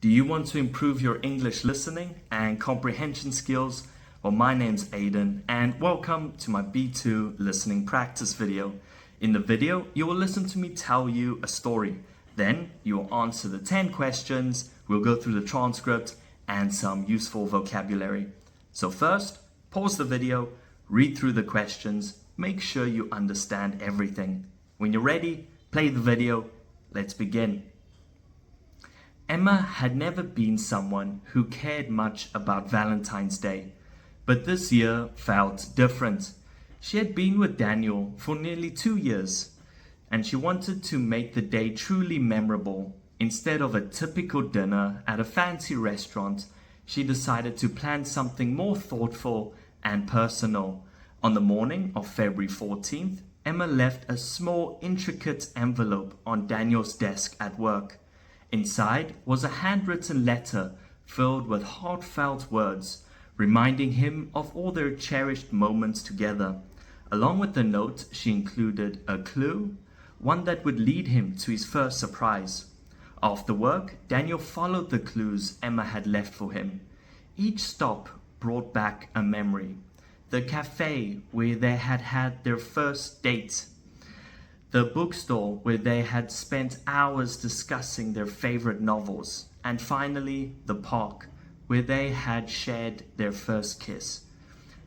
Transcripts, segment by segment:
Do you want to improve your English listening and comprehension skills? Well, my name's Aiden and welcome to my B2 listening practice video. In the video, you will listen to me tell you a story. Then you will answer the 10 questions, we'll go through the transcript and some useful vocabulary. So first, pause the video, read through the questions, make sure you understand everything. When you're ready, play the video. Let's begin. Emma had never been someone who cared much about Valentine's Day, but this year felt different. She had been with Daniel for nearly 2 years, and she wanted to make the day truly memorable. Instead of a typical dinner at a fancy restaurant, she decided to plan something more thoughtful and personal. On the morning of February 14th, Emma left a small, intricate envelope on Daniel's desk at work. Inside was a handwritten letter filled with heartfelt words, reminding him of all their cherished moments together. Along with the note, she included a clue, one that would lead him to his first surprise. After work, Daniel followed the clues Emma had left for him. Each stop brought back a memory. The cafe where they had had their first date, the bookstore where they had spent hours discussing their favorite novels, and finally the park where they had shared their first kiss.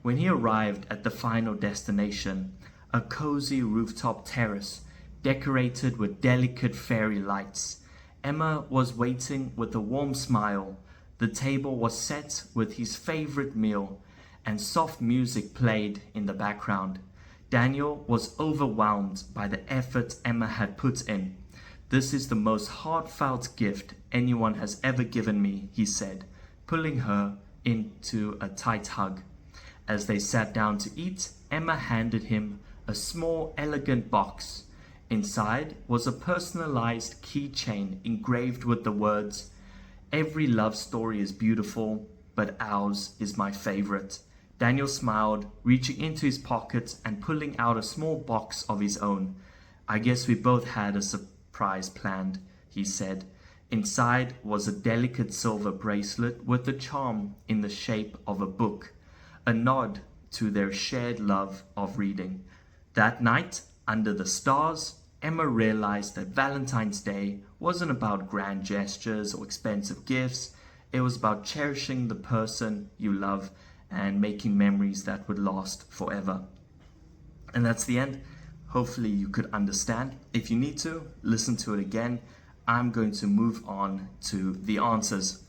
When he arrived at the final destination, a cozy rooftop terrace decorated with delicate fairy lights, Emma was waiting with a warm smile. The table was set with his favorite meal, and soft music played in the background. Daniel was overwhelmed by the effort Emma had put in. "This is the most heartfelt gift anyone has ever given me," he said, pulling her into a tight hug. As they sat down to eat, Emma handed him a small, elegant box. Inside was a personalized keychain engraved with the words, "Every love story is beautiful, but ours is my favorite." Daniel smiled, reaching into his pocket and pulling out a small box of his own. "I guess we both had a surprise planned," he said. Inside was a delicate silver bracelet with a charm in the shape of a book, a nod to their shared love of reading. That night, under the stars, Emma realized that Valentine's Day wasn't about grand gestures or expensive gifts. It was about cherishing the person you love and making memories that would last forever. And that's the end. Hopefully you could understand. If you need to, listen to it again. I'm going to move on to the answers.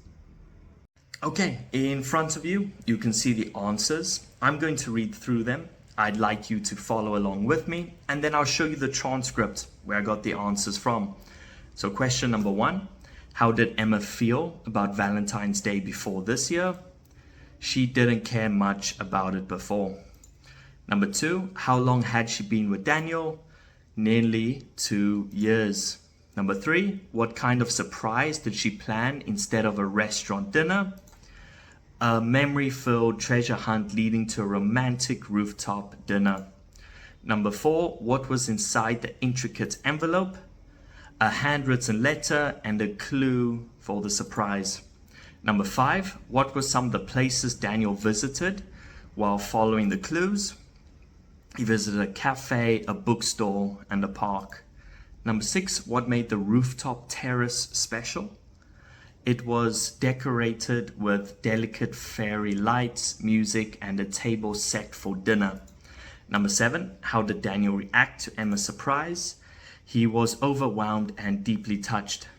Okay, in front of you, you can see the answers. I'm going to read through them. I'd like you to follow along with me, and then I'll show you the transcript where I got the answers from. So question number 1, how did Emma feel about Valentine's Day before this year? She didn't care much about it before. Number 2, how long had she been with Daniel? Nearly 2 years. Number 3, what kind of surprise did she plan instead of a restaurant dinner? A memory-filled treasure hunt leading to a romantic rooftop dinner. Number 4, what was inside the intricate envelope? A handwritten letter and a clue for the surprise. Number 5, what were some of the places Daniel visited while following the clues? He visited a cafe, a bookstore, and a park. Number 6, what made the rooftop terrace special? It was decorated with delicate fairy lights, music, and a table set for dinner. Number 7, how did Daniel react to Emma's surprise? He was overwhelmed and deeply touched.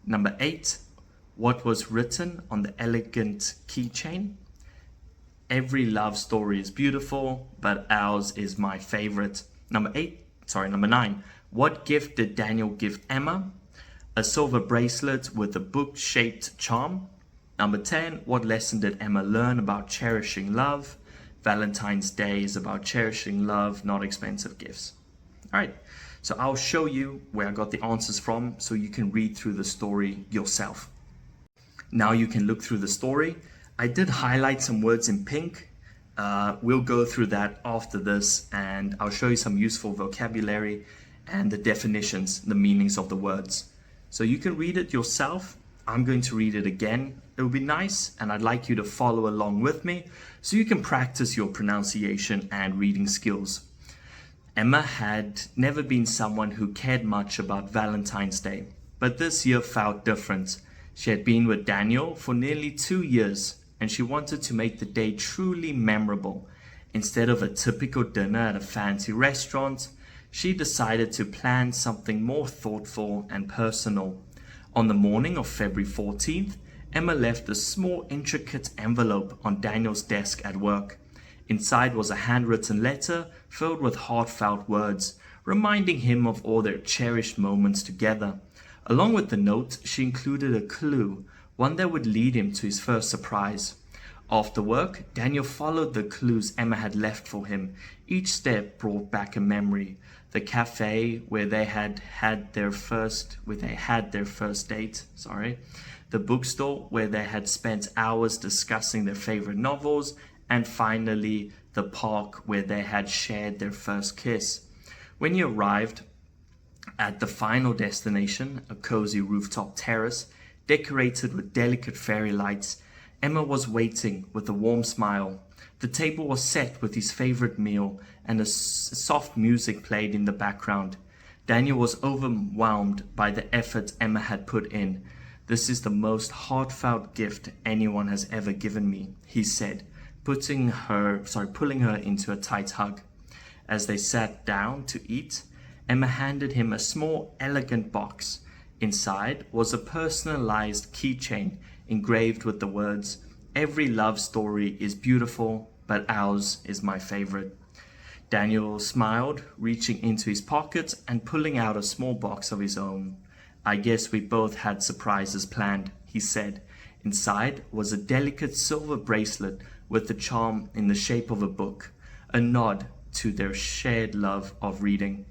Number 8, what was written on the elegant keychain? Every love story is beautiful, but ours is my favorite. Number 9, what gift did Daniel give Emma? A silver bracelet with a book-shaped charm. Number 10, what lesson did Emma learn about cherishing love? Valentine's Day is about cherishing love, not expensive gifts. All right, so I'll show you where I got the answers from so you can read through the story yourself. Now you can look through the story. I did highlight some words in pink. We'll go through that after this, and I'll show you some useful vocabulary and the definitions, the meanings of the words. So you can read it yourself. I'm going to read it again. It would be nice, and I'd like you to follow along with me so you can practice your pronunciation and reading skills. Emma had never been someone who cared much about Valentine's Day, but this year felt different. She had been with Daniel for nearly 2 years, and she wanted to make the day truly memorable. Instead of a typical dinner at a fancy restaurant, she decided to plan something more thoughtful and personal. On the morning of February 14th, Emma left a small, intricate envelope on Daniel's desk at work. Inside was a handwritten letter filled with heartfelt words, reminding him of all their cherished moments together. Along with the note, she included a clue, one that would lead him to his first surprise. After work, Daniel followed the clues Emma had left for him. Each step brought back a memory. The cafe where they had their first date, the bookstore where they had spent hours discussing their favorite novels, and finally the park where they had shared their first kiss. When he arrived at the final destination, a cozy rooftop terrace decorated with delicate fairy lights, Emma was waiting with a warm smile. The table was set with his favorite meal, and soft music played in the background. Daniel was overwhelmed by the effort Emma had put in. "This is the most heartfelt gift anyone has ever given me," he said, pulling her into a tight hug. As they sat down to eat, Emma handed him a small, elegant box. Inside was a personalized keychain engraved with the words, "Every love story is beautiful, but ours is my favorite." Daniel smiled, reaching into his pocket and pulling out a small box of his own. "I guess we both had surprises planned," he said. Inside was a delicate silver bracelet with the charm in the shape of a book, a nod to their shared love of reading.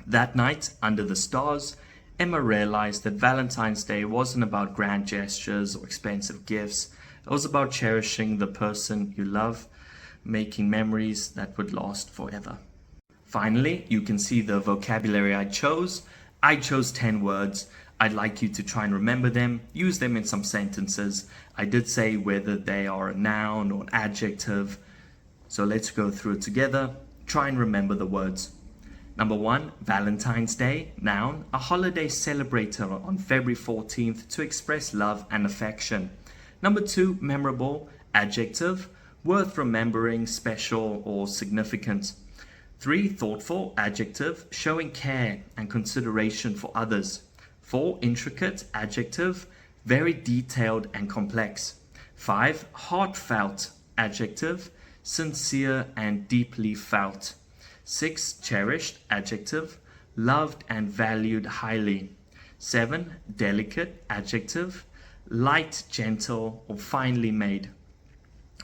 That night, under the stars, Emma realized that Valentine's Day wasn't about grand gestures or expensive gifts. It was about cherishing the person you love, making memories that would last forever. Finally, you can see the vocabulary I chose. I chose 10 words. I'd like you to try and remember them, use them in some sentences. I did say whether they are a noun or an adjective. So let's go through it together. Try and remember the words. Number 1, Valentine's Day, noun, a holiday celebrated on February 14th to express love and affection. Number 2, memorable, adjective, worth remembering, special or significant. 3, thoughtful, adjective, showing care and consideration for others. 4, intricate, adjective, very detailed and complex. 5, heartfelt, adjective, sincere and deeply felt. 6, cherished, adjective, loved and valued highly. 7, delicate, adjective, light, gentle or finely made.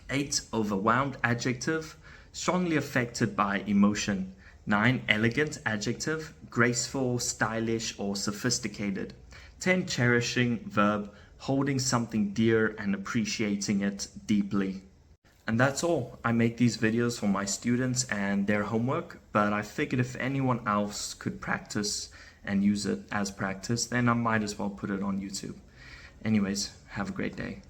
8, overwhelmed, adjective, strongly affected by emotion. 9, elegant, adjective, graceful, stylish or sophisticated. 10, cherishing, verb, holding something dear and appreciating it deeply. And that's all. I make these videos for my students and their homework, but I figured if anyone else could practice and use it as practice, then I might as well put it on YouTube. Anyways, have a great day.